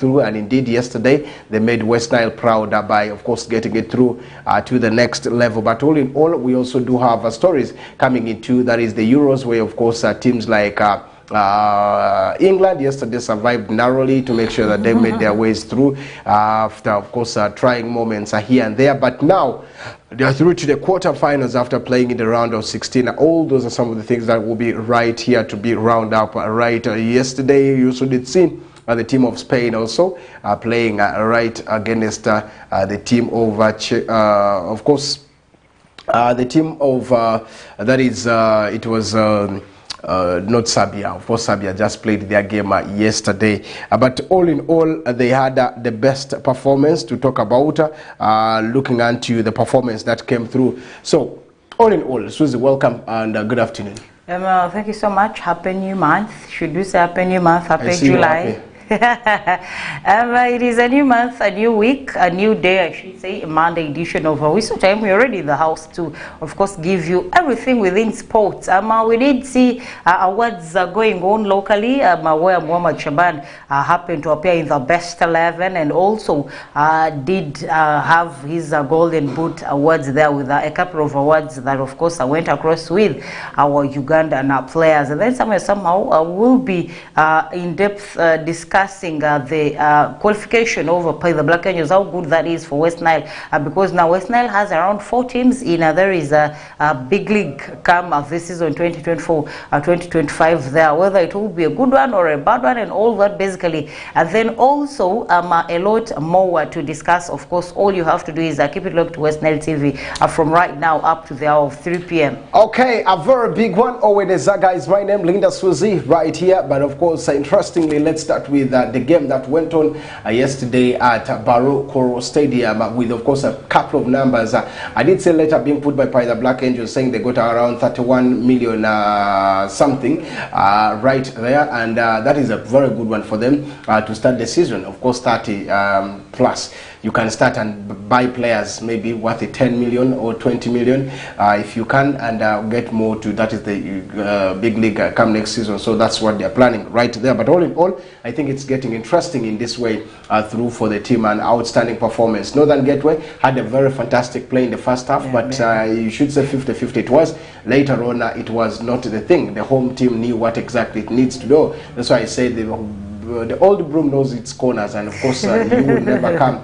through, and indeed yesterday they made West Nile proud by, of course, getting it through to the next level. But all in all, we also do have stories coming into, that is the Euros, where of course teams like England yesterday survived narrowly to make sure that they made their ways through after, of course, trying moments here and there. But now they are through to the quarterfinals after playing in the round of 16. All those are some of the things that will be right here to be round up right. Yesterday you also did see the team of Spain also playing right against the team of course, the team of that is it was not Serbia. Of course, Serbia just played their game yesterday. But all in all, they had the best performance to talk about, looking into the performance that came through. So, all in all, Susie, welcome and good afternoon. Thank you so much. Happy New Month. Should we say Happy New Month? Happy July. It is a new month, a new week, a new day, I should say, a Monday edition of Whistle Time. We're already in the house to, of course, give you everything within sports. We did see awards going on locally, where Muhammad Shaban happened to appear in the best 11 and also did have his Golden Boot awards there with a couple of awards that, of course, went across with our Ugandan players. And then somehow we'll be in depth discussing the qualification over by the Black Angels, how good that is for West Nile, because now West Nile has around 4 teams in there is a big league come this season 2024-2025 there, whether it will be a good one or a bad one and all that basically. And then also a lot more to discuss. Of course, all you have to do is keep it locked to West Nile TV from right now up to the hour of 3 p.m. Okay, a very big one. Owen Ezaga is my name, Linda Susie right here. But of course, interestingly, let's start with the game that went on yesterday at Barrow Koro Stadium with, of course, a couple of numbers. I did say later being put by the Black Angels, saying they got around 31 million something right there, and that is a very good one for them to start the season. Of course, 30 plus. You can start and buy players maybe worth 10 million or 20 million if you can, and get more to that is the big league come next season. So that's what they're planning right there. But all in all, I think it's getting interesting in this way through for the team. An outstanding performance. Northern Gateway had a very fantastic play in the first half, but you should say 50-50 it was. Later on, it was not the thing. The home team knew what exactly it needs to do. That's why I said the old broom knows its corners, and of course you will never come.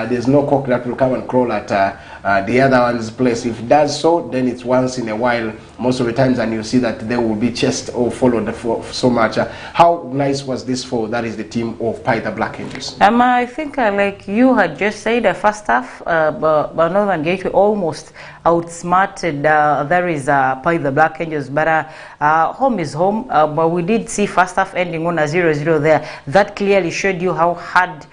There's no cock that will come and crawl at the other one's place. If it does so, then it's once in a while, most of the times, and you see that they will be chased or followed for so much. How nice was this for, that is the team of the Black Angels? I think like you had just said, the first half, but Northern Gateway almost outsmarted there is the Black Angels, but home is home. But we did see first half ending on a 0-0 there. That clearly showed you how hard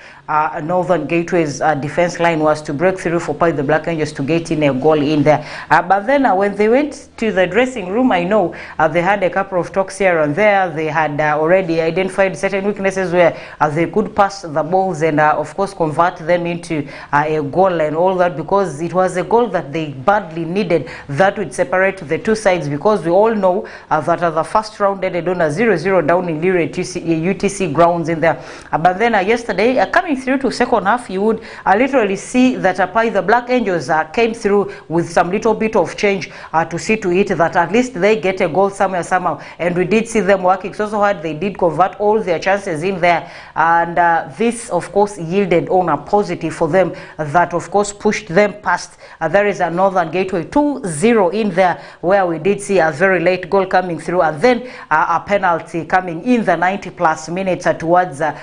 Northern Gateway's defense line was to break through for the Black Angels to get in a goal in there. But then when they went to the dressing room, I know they had a couple of talks here and there. They had already identified certain weaknesses where they could pass the balls and of course convert them into a goal and all that, because it was a goal that they badly needed that would separate the two sides, because we all know that the first round ended on a 0-0 down in Lure UTC grounds in there. But then yesterday, coming through to second half, you would literally see that the Black Angels came through with some little bit of change to see to it that at least they get a goal somewhere somehow, and we did see them working so hard. They did convert all their chances in there, and this of course yielded on a positive for them that of course pushed them past. There is a Northern Gateway 2-0 in there, where we did see a very late goal coming through, and then a penalty coming in the 90 plus minutes towards the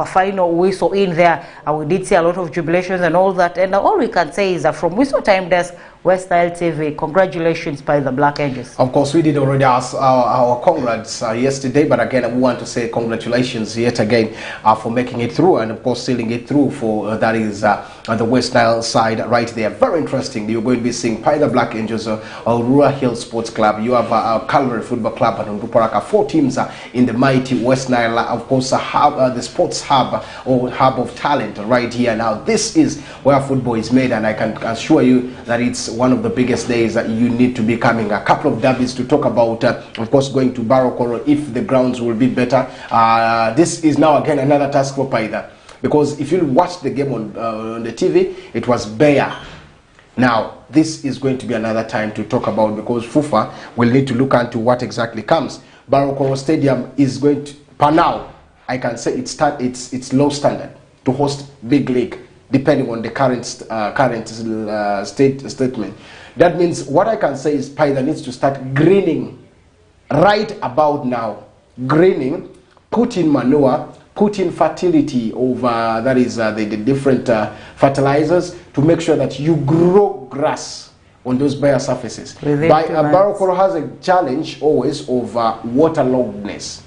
final whistle in there. We did see a lot of jubilations and all that, and all we can say is that from Whistle Time Desk, West Nile TV, congratulations by the Black Angels. Of course, we did already ask our congrats yesterday, but again, we want to say congratulations yet again for making it through, and of course sealing it through for that is the West Nile side right there. Very interesting. You're going to be seeing the Black Angels, Aurora Hill Sports Club. You have Calvary Football Club and Nduparaka. 4 teams in the mighty West Nile. Of course, the sports hub or hub of talent right here. Now, this is where football is made, and I can assure you that it's one of the biggest days that you need to be coming. A couple of derbies to talk about, of course, going to Barrow Koro if the grounds will be better. This is now again another task for Paida. Because if you watch the game on the TV, it was bare. Now, this is going to be another time to talk about, because FUFA will need to look into what exactly comes. Barrow Koro Stadium is going to, per now, I can say it's low standard to host big league, depending on the current statement. That means what I can say is Paida needs to start greening right about now. Greening, put in manure, put in fertility over, that is the different fertilizers, to make sure that you grow grass on those bare surfaces. Barrow Koro has a challenge always of waterloggedness.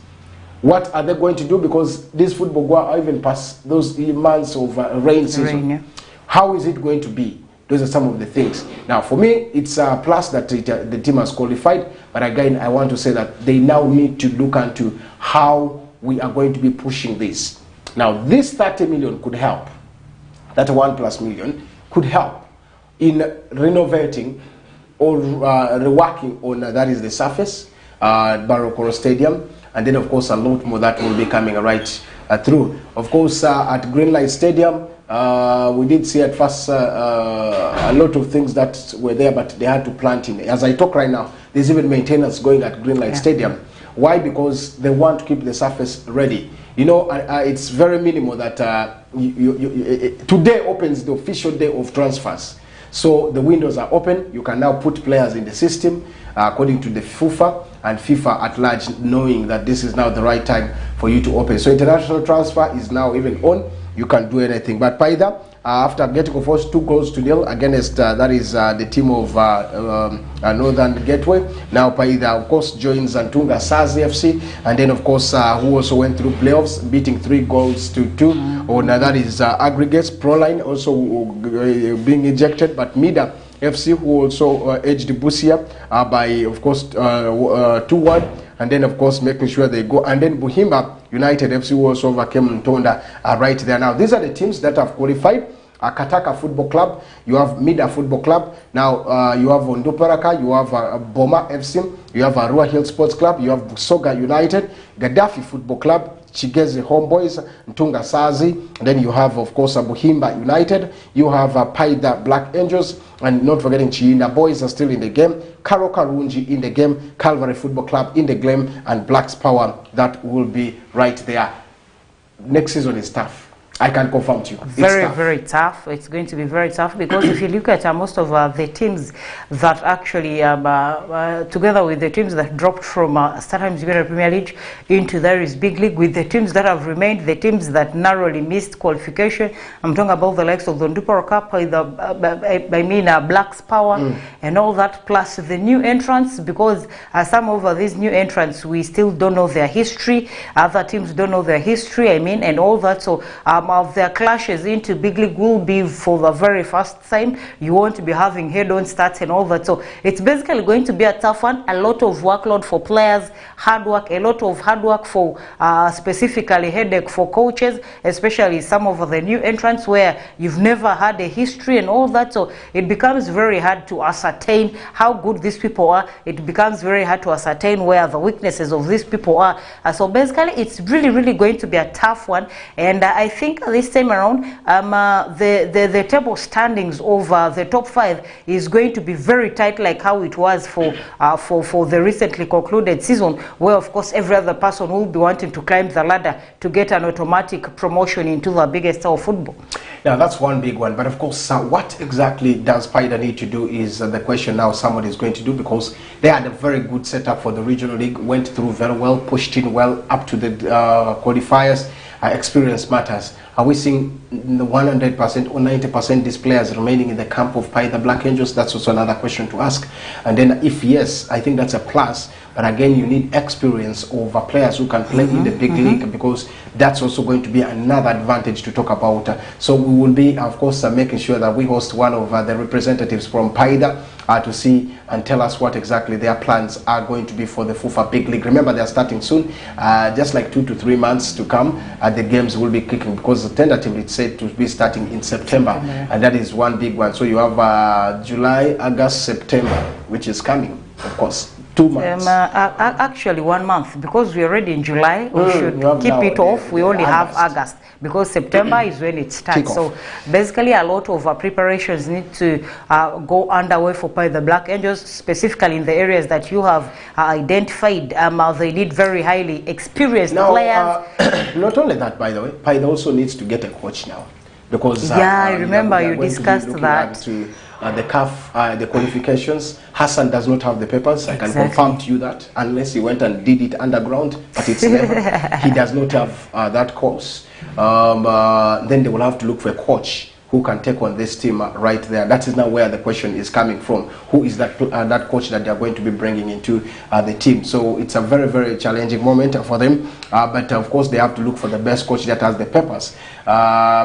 What are they going to do? Because this football go even past those months of rain season. Yeah. How is it going to be? Those are some of the things. Now, for me, it's a plus that the team has qualified. But again, I want to say that they now need to look into how we are going to be pushing this. Now, this 30 million could help. That 1+ million could help in renovating or reworking on that is the surface, Barrow Koro Stadium, and then of course a lot more that will be coming right through. Of course, at Greenlight Stadium, we did see at first a lot of things that were there, but they had to plant in. As I talk right now, there's even maintenance going at Greenlight Stadium. Why? Because they want to keep the surface ready. You know, it's very minimal that today opens the official day of transfers. So the windows are open. You can now put players in the system according to the FUFA and FIFA at large, knowing that this is now the right time for you to open. So international transfer is now even on. You can do anything. But Paida, after getting of course 2-0 against that is the team of Northern Gateway, now Paida of course joins Ntunga Sazi FC, and then of course who also went through playoffs, beating 3-2 on that is aggregates. Proline also being ejected, but Mida FC who also edged Busia by of course 2-1. And then, of course, making sure they go. And then Buhimba United FC also overcame Ntonda right there. Now, these are the teams that have qualified. Kataka Football Club, you have Mida Football Club. Now, you have Onduparaka, you have Boma FC, you have Arua Hill Sports Club, you have Busoga United, Gaddafi Football Club, Chigezi Homeboys, Ntunga Sazi, and then you have, of course, Buhimba United, you have Paida Black Angels, and not forgetting Chiina Boys are still in the game, Karo Karunji in the game, Calvary Football Club in the game, and Blacks Power that will be right there. Next season is tough. I can confirm to you. Very tough. It's going to be very tough, because if you look at most of the teams that actually, together with the teams that dropped from Startimes Junior Premier League into there is big league, with the teams that have remained, the teams that narrowly missed qualification, I'm talking about the likes of the Nduparo Cup, Blacks Power, and all that, plus the new entrants, because some of these new entrants, we still don't know their history. Other teams don't know their history, and all that. So, of their clashes into big league will be for the very first time. You won't be having head-on stats and all that. So it's basically going to be a tough one. A lot of workload for players, hard work, a lot of hard work for specifically headache for coaches, especially some of the new entrants where you've never had a history and all that. So it becomes very hard to ascertain how good these people are. It becomes very hard to ascertain where the weaknesses of these people are. So basically it's really going to be a tough one. And I think this time around, the table standings of the top 5 is going to be very tight, like how it was for the recently concluded season, where of course every other person will be wanting to climb the ladder to get an automatic promotion into the biggest of football. Yeah, that's one big one. But of course, what exactly does Paida need to do is the question now someone is going to do, because they had a very good setup for the regional league, went through very well, pushed in well up to the qualifiers. Experience matters. Are we seeing the 100% or 90% these players remaining in the camp of Paida Black Angels? That's also another question to ask. And then if yes, I think that's a plus. But again, you need experience over players who can play in the big league, because that's also going to be another advantage to talk about. So we will be, of course, making sure that we host one of the representatives from Paida to see and tell us what exactly their plans are going to be for the FUFA Big League. Remember, they are starting soon, just like 2 to 3 months to come. The games will be kicking, because tentatively it's said to be starting in September, and that is one big one. So you have July, August, September, which is coming, of course. 2 months. Actually 1 month, because we're already in July. We should keep now it off. We only have August. August, because September is when it starts. So basically a lot of preparations need to go underway for the Black Angels, specifically in the areas that you have identified. They need very highly experienced players. Not only that, by the way, Paida also needs to get a coach now, because I remember you discussed that. The CAF, the qualifications. Hassan does not have the papers. I can confirm to you that, unless he went and did it underground, but it's never. He does not have that course. Then they will have to look for a coach who can take on this team right there. That is now where the question is coming from. Who is that that coach that they are going to be bringing into the team? So it's a very, very challenging moment for them. But of course, they have to look for the best coach that has the papers.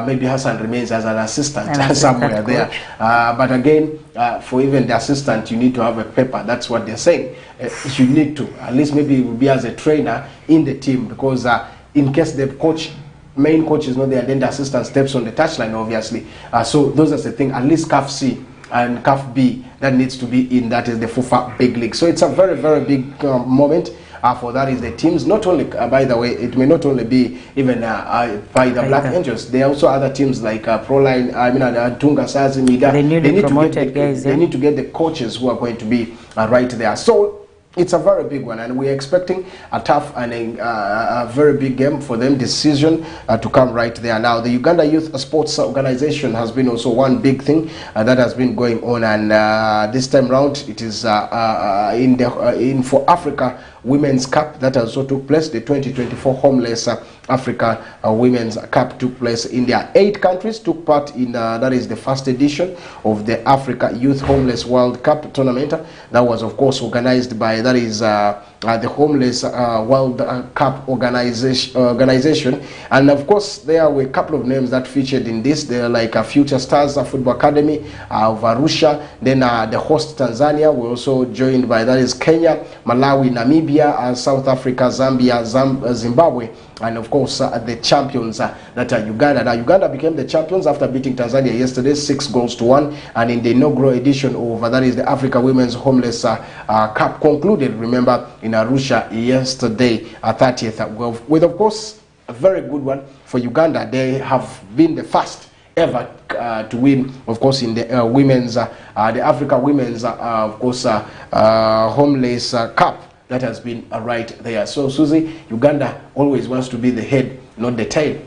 Maybe Hassan remains as an assistant somewhere there. But again, for even the assistant, you need to have a paper. That's what they're saying. You need to. At least maybe it will be as a trainer in the team, because in case the main coach is not there, then the assistant steps on the touchline, obviously. So those are the things. At least CAF C and CAF B that needs to be in. That is the FUFA Big League. So it's a very, very big moment. For that is the teams. Not only, by the way, it may not only be even by the Black Angels. There are also other teams like Proline. Tunga Sazimida. They need to get the coaches who are going to be right there. So it's a very big one, and we're expecting a tough and a very big game for them, decision to come right there. Now, the Uganda Youth Sports Organization has been also one big thing that has been going on, and this time round it is in for Africa Women's Cup that also took place. The 2024 Homeless Africa Women's Cup took place in India. 8 countries took part in that is the first edition of the Africa Youth Homeless World Cup tournament. That was, of course, organized by that is the Homeless World Cup organization, and of course there were a couple of names that featured in this. They're like Future Stars Football Academy of Arusha. Then the host Tanzania were also joined by that is Kenya, Malawi, Namibia, South Africa, Zambia, Zimbabwe, and of course the champions that are Uganda. Now Uganda became the champions after beating Tanzania yesterday 6-1, and in the inaugural edition of that is the Africa Women's Homeless Cup concluded, remember, in Arusha yesterday, 30th, with of course a very good one for Uganda. They have been the first ever to win, of course, in the women's, the Africa Women's, of course, Homeless Cup. That has been right there. So, Susie, Uganda always wants to be the head, not the tail.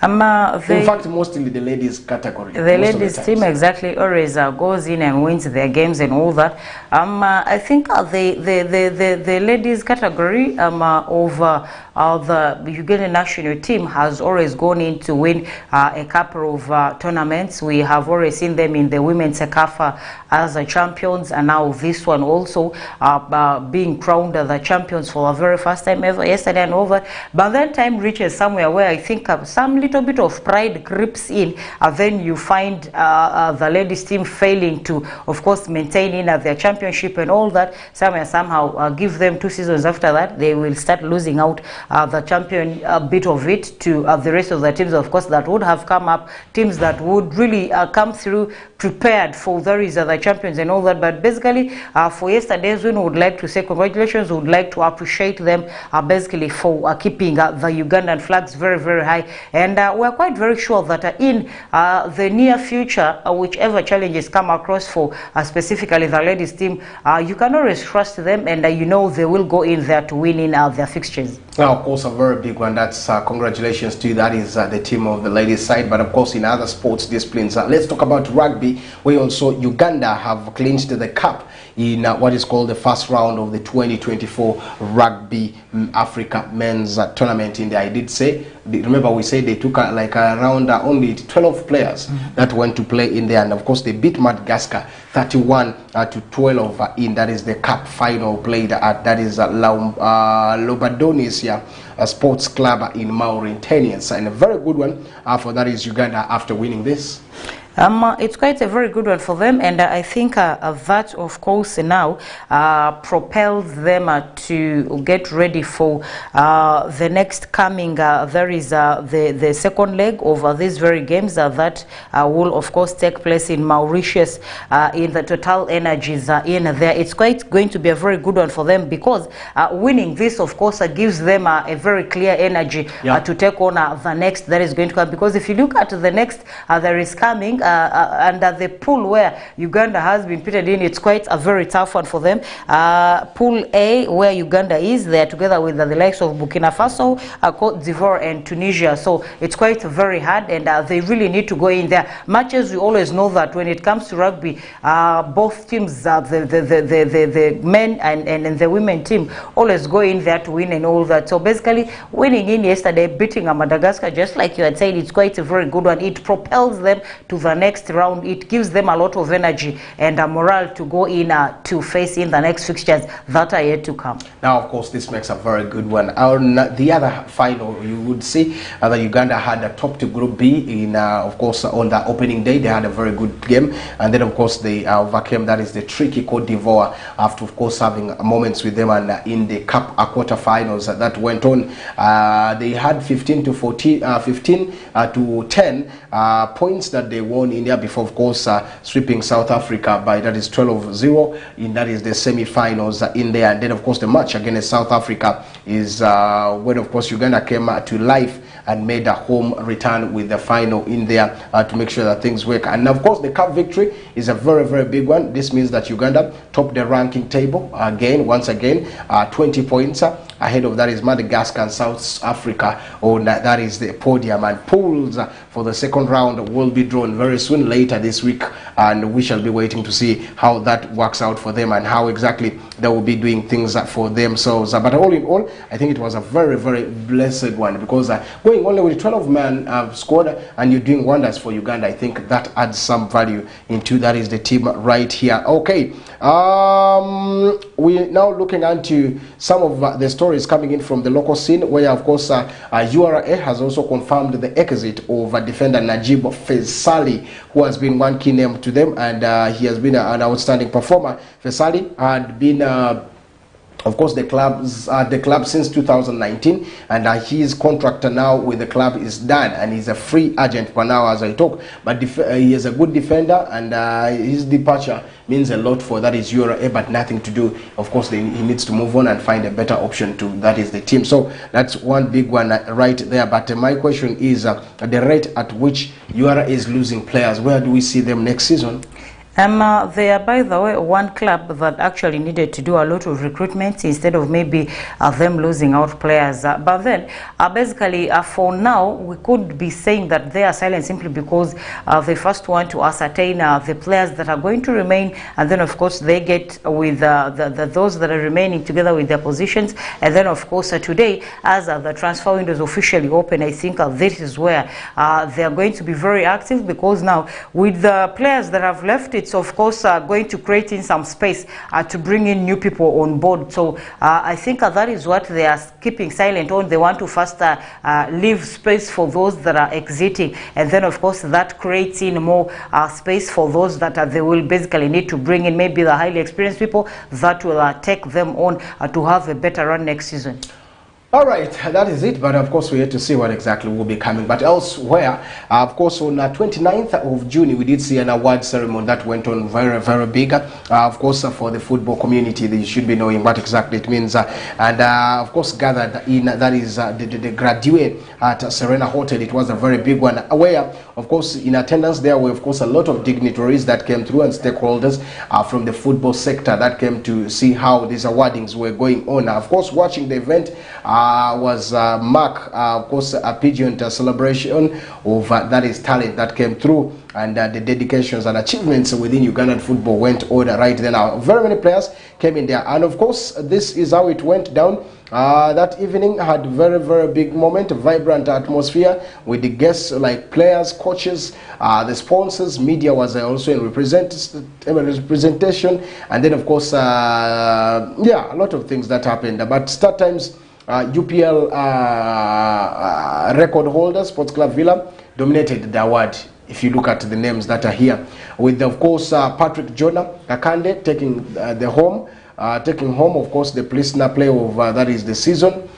In fact, mostly the ladies category. The ladies team exactly always goes in and wins their games and all that. I think the ladies category of the Ugandan national team has always gone in to win a couple of tournaments. We have already seen them in the women's CAF as champions, and now this one also being crowned the champions for the very first time ever yesterday and over. But that time reaches somewhere where I think some little bit of pride creeps in, and then you find the ladies team failing to, of course, maintain their championship and all that. Somehow give them 2 seasons after that, they will start losing out the champion bit of it to the rest of the teams, of course, that would have come up, teams that would really come through prepared for the champions and all that. But basically for yesterday's win, we would like to say congratulations. We would like to appreciate them basically for keeping the Ugandan flags very, very high, and we're quite very sure that in the near future, whichever challenges come across for specifically the ladies team, you can always trust them, and you know they will go in there to win in their fixtures. Now, of course, a very big one. That's congratulations to you. That is the team of the ladies side. But of course, in other sports disciplines, let's talk about rugby, where also Uganda have clinched the cup in what is called the first round of the 2024 Rugby Africa Men's Tournament in there. I did say, remember we said they took like around only 12 players that went to play in there, and of course they beat Madagascar 31-12 in that is the cup final played at that is Lobadonis Sports Club in Mauritania, and a very good one for that is Uganda after winning this. It's quite a very good one for them, and I think that, of course, now propels them to get ready for the next coming. There is the second leg of these very games that will, of course, take place in Mauritius in the Total Energies in there. It's quite going to be a very good one for them because winning this, of course, gives them a very clear energy to take on the next that is going to come. Because if you look at the next there is coming, under the pool where Uganda has been pitted in, it's quite a very tough one for them. Pool A, where Uganda is, they're together with the likes of Burkina Faso, Cote d'Ivoire and Tunisia. So it's quite very hard, and they really need to go in there. Much as we always know that when it comes to rugby, both teams, the men and the women team, always go in there to win and all that. So basically, winning in yesterday, beating Madagascar, just like you had said, it's quite a very good one. It propels them to the next round. It gives them a lot of energy and morale to go in to face in the next fixtures that are yet to come. Now, of course, this makes a very good one. On the other final, you would see that Uganda had a top to Group B in, of course, on the opening day. They had a very good game, and then, of course, they overcame, that is the tricky Cote d'Ivoire, after, of course, having moments with them, and in the Cup quarterfinals that went on, they had 15 to 10 points that they won in there before, of course, sweeping South Africa by, that is 12-0 in, that is the semi-finals in there. And then, of course, the match against South Africa is when, of course, Uganda came to life and made a home return with the final in there to make sure that things work. And of course, the cup victory is a very, very big one. This means that Uganda topped the ranking table again, once again, 20 points ahead of, that is Madagascar and South Africa. That is the podium, and pools for the second round will be drawn very soon, later this week, and we shall be waiting to see how that works out for them and how exactly they will be doing things for themselves. But all in all, I think it was a very, very blessed one, because going only with 12-man squad and you're doing wonders for Uganda, I think that adds some value into, that is the team right here. Okay, we're now looking into some of the stories coming in from the local scene, where, of course, URA has also confirmed the exit of defender Najib Faisali, who has been one key name to them, and he has been an outstanding performer. Faisali had been of course, the club since 2019, and his contract now with the club is done, and he's a free agent for now as I talk. But he is a good defender, and his departure means a lot for, that is URA, but nothing to do. Of course, he needs to move on and find a better option to, that is the team. So that's one big one right there. But my question is the rate at which URA is losing players. Where do we see them next season? They are, by the way, one club that actually needed to do a lot of recruitment instead of maybe them losing out players. But then, basically, for now, we could be saying that they are silent simply because they first want to ascertain the players that are going to remain, and then, of course, they get with those that are remaining together with their positions. And then, of course, today, as the transfer window is officially open, I think this is where they are going to be very active, because now, with the players that have left, it's of course going to create in some space to bring in new people on board. So I think that is what they are keeping silent on. They want to first leave space for those that are exiting, and then of course that creates in more space for those that they will basically need to bring in, maybe the highly experienced people that will take them on to have a better run next season. All right, that is it. But of course, we have to see what exactly will be coming. But elsewhere, of course, on 29th of June, we did see an award ceremony that went on very, very big. Of course, for the football community, they should be knowing what exactly it means. And of course, gathered in, that is the graduate at Serena Hotel. It was a very big one, where, of course, in attendance there were, of course, a lot of dignitaries that came through and stakeholders from the football sector that came to see how these awardings were going on. Of course, watching the event was Mark, of course, a pageant celebration of that is talent that came through, and the dedications and achievements within Ugandan football went on right then. Very many players came in there, and of course, this is how it went down. That evening had very, very big moment, vibrant atmosphere with the guests like players, coaches, the sponsors, media was also in representation, and then of course, yeah, a lot of things that happened. But start times, UPL record holder Sports Club Villa dominated the award if you look at the names that are here, with of course Patrick Jonah Kakande taking taking home, of course, the listener player of that is the season.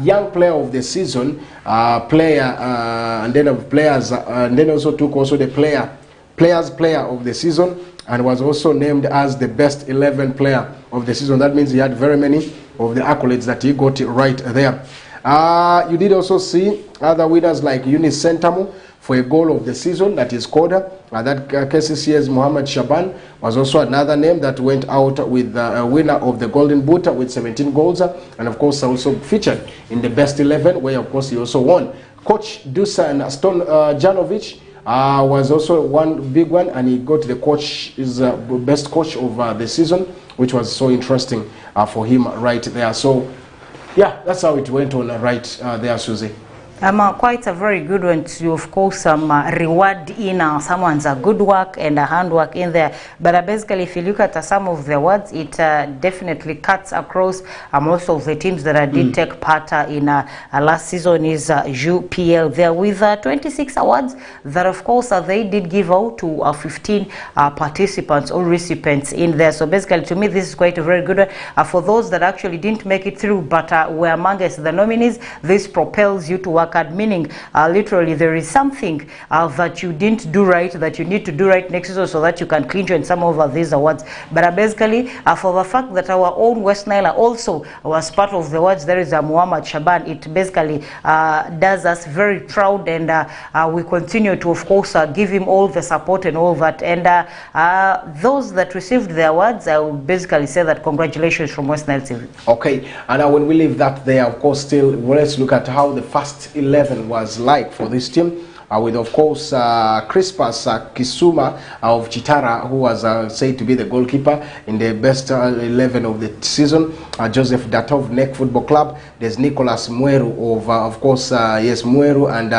Young player of the season, and then of players, and then also took also the players player of the season, and was also named as the best 11 player of the season. That means he had very many of the accolades that he got right there. You did also see other winners like Eunice Sentamu for a goal of the season that he scored. That KCCA's Mohamed Shaban was also another name that went out with a winner of the Golden Boot with 17 goals, and of course also featured in the best 11, where of course he also won. Coach Dusan Stojanovic was also one big one, and he got the best coach of the season, which was so interesting for him right there. So yeah, that's how it went on right there, Susie. Quite a very good one to, of course, reward in someone's good work and handwork in there. But basically, if you look at some of the awards, it definitely cuts across most of the teams that did take part in last season is UPL there with 26 awards that, of course, they did give out to 15 participants or recipients in there. So basically, to me, this is quite a very good one. For those that actually didn't make it through but were amongst the nominees, this propels you to work at, meaning literally there is something that you didn't do right that you need to do right next season so that you can clinch on some of these awards. But basically for the fact that our own West Nile also was part of the awards, there is a Muhammad Shaban, it basically does us very proud, and we continue to, of course, give him all the support and all that. And those that received the awards, I will basically say that congratulations from West Nile TV. Okay, and when we leave that there, of course, still let's look at how the first 11 was like for this team, with of course Crispus Kisuma of Chitara, who was said to be the goalkeeper in the best 11 of the season. Joseph Datov Neck Football Club. There's Nicholas Mweru of course yes, Mweru, and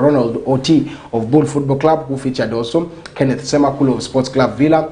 Ronald Oti of Bull Football Club, who featured also. Kenneth Semakulu of Sports Club Villa.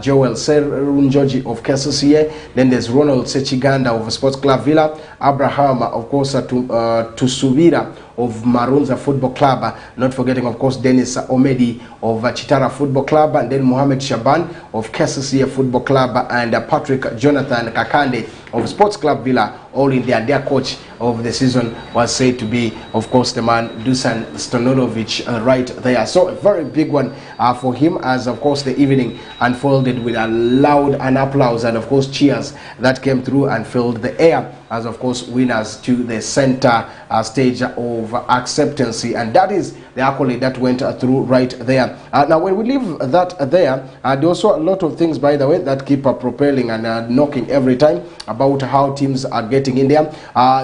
Joel Serunjoji of KCCA. Then there's Ronald Sechiganda of Sports Club Villa. Abraham, of course, Tusubira of Marunza Football Club. Not forgetting, of course, Dennis Omedi of Chitara Football Club. And then Mohamed Shaban of KCCA Football Club. And Patrick Jonathan Kakande of Sports Club Villa. All in there. Their coach of the season was said to be, of course, the man Dusan Stojanovic right there. So a very big one for him, as of course the evening unfolded with a loud applause and of course cheers that came through and filled the air, as of course winners to the center stage of acceptance. And that is the accolade that went through right there. Now when we leave that there, there also a lot of things, by the way, that keep propelling and knocking every time about how teams are getting in there.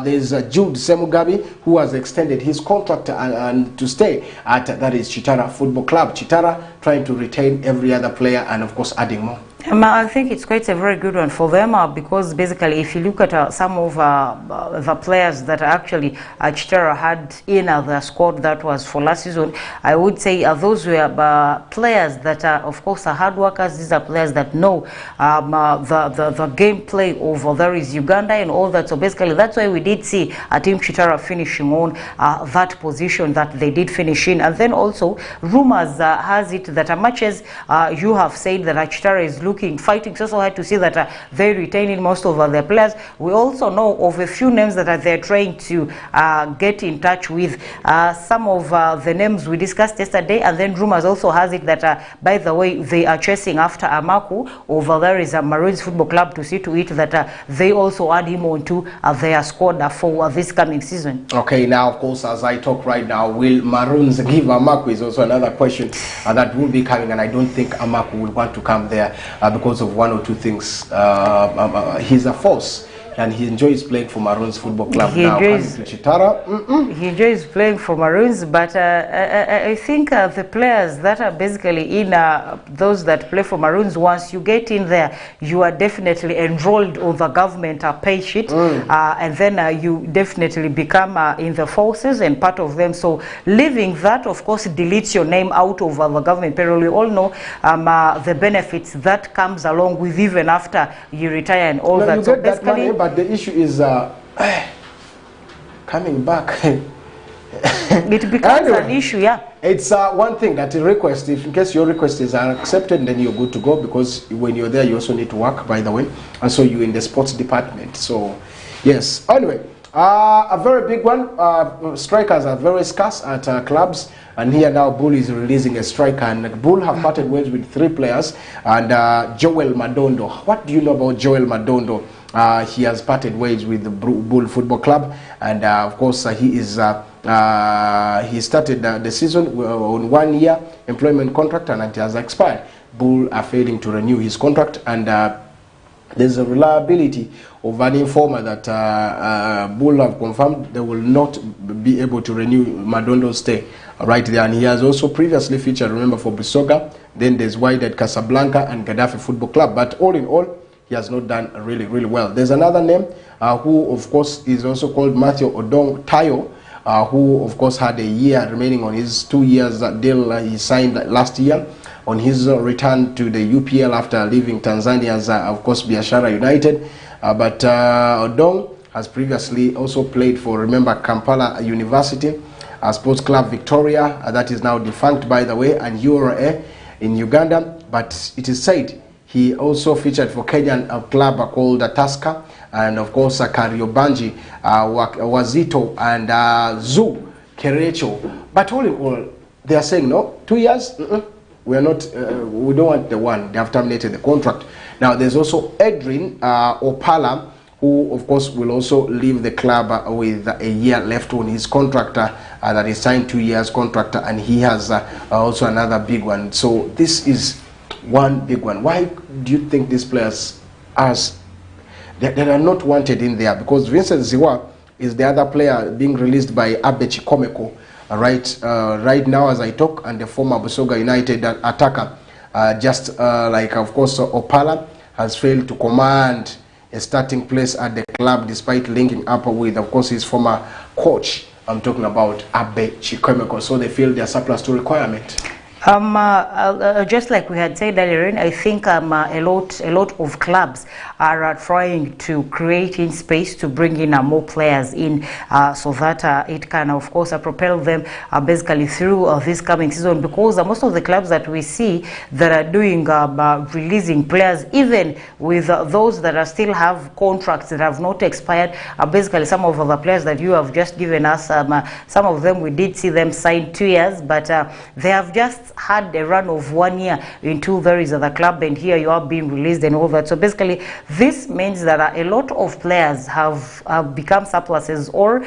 There's Jude Semugabi, who has extended his contract and to stay at that is Chitara Football Club. Chitara trying to retain every other player and of course adding more. I think it's quite a very good one for them because basically if you look at some of the players that actually Chitara had in the squad that was for last season, I would say those were players that are, of course, are hard workers. These are players that know the gameplay of there is Uganda and all that. So basically that's why we did see Team Chitara finishing on that position that they did finish in. And then also rumors has it that as much as you have said that Chitara is fighting so hard to see that they retain in most of their players, we also know of a few names that they're trying to get in touch with. Some of the names we discussed yesterday, and then rumors also has it that by the way they are chasing after Amaku over there is a Maroons Football Club to see to it that they also add him onto their squad for this coming season. Okay, now of course as I talk right now, will Maroons give Amaku is also another question that will be coming, and I don't think Amaku will want to come there because of one or two things. He's a force and he enjoys playing for Maroons Football Club. He enjoys playing for Maroons, but I think the players that are basically in those that play for Maroons, once you get in there, you are definitely enrolled on the government pay sheet, and then you definitely become in the forces and part of them. So leaving that, of course, deletes your name out of the government payroll. We all know the benefits that comes along with even after you retire and all that. So basically, but the issue is coming back. it becomes Anyway, an issue, yeah. It's one thing that a request, if in case your request is accepted, then you're good to go, because when you're there, you also need to work, by the way, and so you're in the sports department. So, yes. Anyway, a very big one. Strikers are very scarce at clubs, and here now Bull is releasing a striker, and Bull have parted ways with 3 players, and Joel Madondo. What do you know about Joel Madondo? He has parted ways with the Bull Football Club, and of course he is he started the season on 1-year employment contract, and it has expired. Bull are failing to renew his contract, and there's a reliability of an informer that Bull have confirmed they will not be able to renew Madondo's stay right there. And he has also previously featured, remember, for Busoga, then there's Wydad Casablanca and Gaddafi Football Club. But all in all, he has not done really, really well. There's another name who, of course, is also called Matthew Odong Tayo, who, of course, had a year remaining on his 2 years deal he signed last year on his return to the UPL after leaving Tanzania's, of course, Biashara United. But Odong has previously also played for, remember, Kampala University, Sports Club Victoria, that is now defunct, by the way, and URA in Uganda. But it is said he also featured for Kenyan club called Tusker, and of course Kariobangi, Wazito, and Zoo Kerecho. But all in all, they are saying no, 2 years. We are not. We don't want the one. They have terminated the contract. Now there's also Edrin Opala, who of course will also leave the club with a year left on his contract that is signed 2 years contract, and he has also another big one. So this is one big one. Why do you think these players they are not wanted in there? Because Vincent Ziwa is the other player being released by Abe Chikomeko. Right now as I talk, and the former Busoga United attacker, just like of course Opala, has failed to command a starting place at the club despite linking up with, of course, his former coach. I'm talking about Abe Chikomeko. So they feel their surplus to requirement. Just like we had said earlier, I think a lot of clubs are trying to create in space to bring in more players in, so that it can, of course, propel them basically through this coming season. Because most of the clubs that we see that are doing releasing players, even with those that are still have contracts that have not expired, basically some of the players that you have just given us, some of them we did see them sign 2 years, but they have just had a run of 1 year until there is the club, and here you are being released and all that. So basically this means that a lot of players have become surpluses, or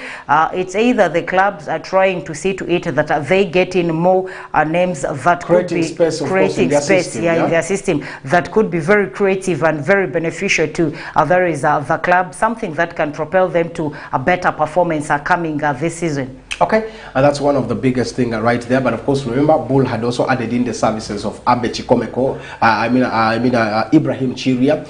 it's either the clubs are trying to see to it that they get in more names that Creating could be space, creating space in their system that could be very creative and very beneficial to there is the club, something that can propel them to a better performance coming this season. Okay, and that's one of the biggest thing right there. But of course, remember, Bull had also added in the services of Abe Chikomeko, Ibrahim Chiria,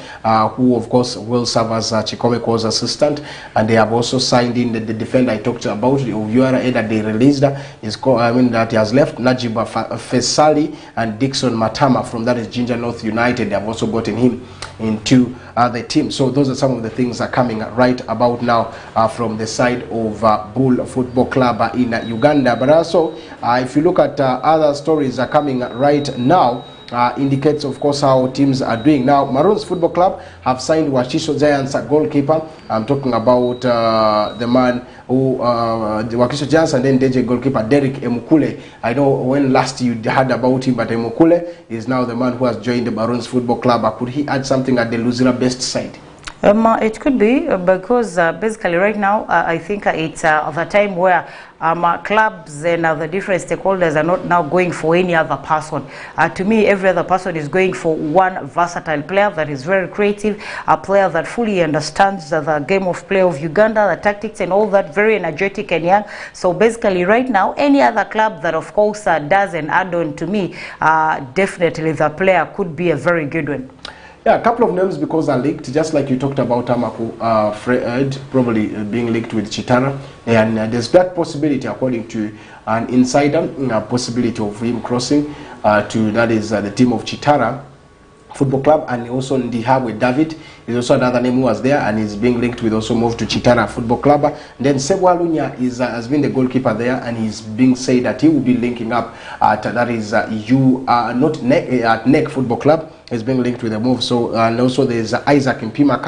who of course will serve as Chikomeko's assistant, and they have also signed in the defender I talked about, of URA that they released, is called, that he has left, Najiba Fesali and Dixon Matama from that is Ginger North United. They have also gotten him into the team. So those are some of the things are coming right about now from the side of Bull Football Club in Uganda. But also, if you look at other stories are coming right now, indicates of course how teams are doing. Now Maroons Football Club have signed Wakiso Giants goalkeeper. I'm talking about the man who the Wakiso Giants, and then DJ goalkeeper Derek Emukule. I know when last you heard about him, but Emukule is now the man who has joined the Maroons Football Club. Could he add something at the Luzira best side? It could be because basically right now I think it's the time where clubs and the different stakeholders are not now going for any other person. To me, every other person is going for one versatile player that is very creative, a player that fully understands the game of play of Uganda, the tactics and all that, very energetic and young. So basically right now, any other club that of course does an add-on, to me, definitely the player could be a very good one. Yeah, a couple of names because are linked, just like you talked about Amaku Fred probably being linked with Chitara, and there's that possibility, according to an insider, possibility of him crossing to, that is the team of Chitara. Football Club, and also Ndihabwe David is also another name who was there and is being linked with also moved to Chitara Football Club. And then Sebwa Lunya is has been the goalkeeper there, and he's being said that he will be linking up at that is not NEC Football Club. Is being linked with the move. So and also there's Isaac Mpima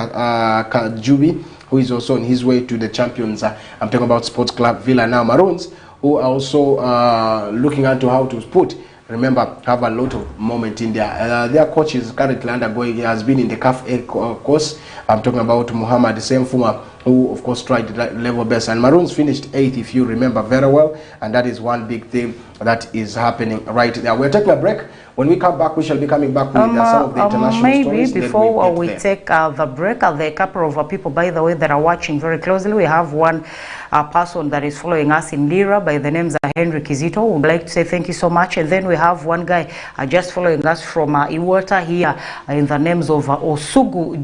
Kajubi, who is also on his way to the champions. I'm talking about Sports Club Villa now Maroons, who are also looking into how to put. Remember, have a lot of moment in there. Their coach is currently undergoing. He has been in the CAF A course. I'm talking about Muhammad Semfuma, who of course tried level best. And Maroons finished 8th, if you remember very well. And that is one big thing that is happening right there. We're taking a break. When we come back, we shall be coming back with some of the international maybe stories. Maybe before we take the break, there are a couple of people, by the way, that are watching very closely. We have one person that is following us in Lira by the name of Henry Kizito. We'd like to say thank you so much. And then we have one guy just following us from Iwata here in the names of Osugu